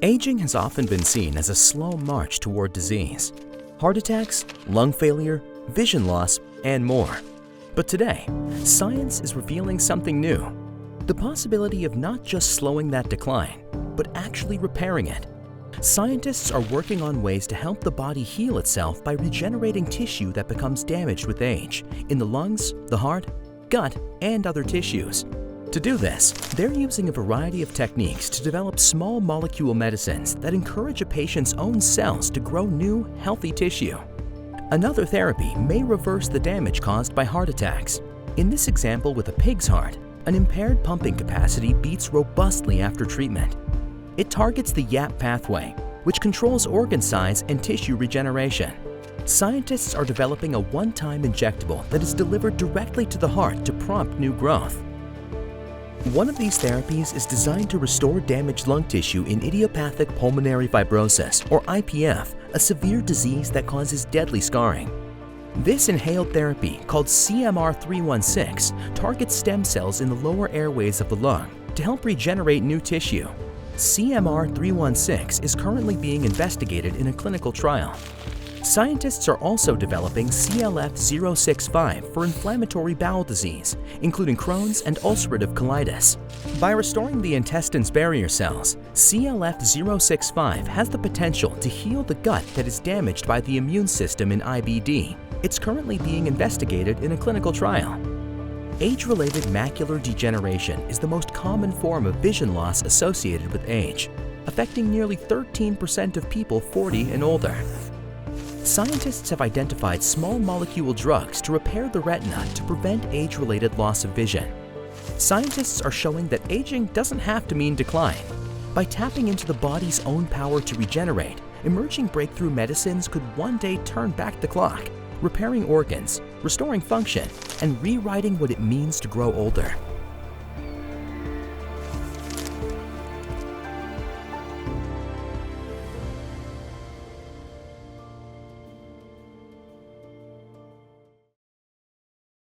Aging has often been seen as a slow march toward disease. Heart attacks, lung failure, vision loss, and more. But today, science is revealing something new. The possibility of not just slowing that decline, but actually repairing it. Scientists are working on ways to help the body heal itself by regenerating tissue that becomes damaged with age in the lungs, the heart, gut, and other tissues. To do this, they're using a variety of techniques to develop small molecule medicines that encourage a patient's own cells to grow new, healthy tissue. Another therapy may reverse the damage caused by heart attacks. In this example with a pig's heart, an impaired pumping capacity beats robustly after treatment. It targets the YAP pathway, which controls organ size and tissue regeneration. Scientists are developing a one-time injectable that is delivered directly to the heart to prompt new growth. One of these therapies is designed to restore damaged lung tissue in idiopathic pulmonary fibrosis, or IPF, a severe disease that causes deadly scarring. This inhaled therapy, called CMR-316, targets stem cells in the lower airways of the lung to help regenerate new tissue. CMR-316 is currently being investigated in a clinical trial. Scientists are also developing CLF-065 for inflammatory bowel disease, including Crohn's and ulcerative colitis. By restoring the intestine's barrier cells, CLF-065 has the potential to heal the gut that is damaged by the immune system in IBD. It's currently being investigated in a clinical trial. Age-related macular degeneration is the most common form of vision loss associated with age, affecting nearly 13% of people 40 and older. Scientists have identified small molecule drugs to repair the retina to prevent age-related loss of vision. Scientists are showing that aging doesn't have to mean decline. By tapping into the body's own power to regenerate, emerging breakthrough medicines could one day turn back the clock, repairing organs, restoring function, and rewriting what it means to grow older.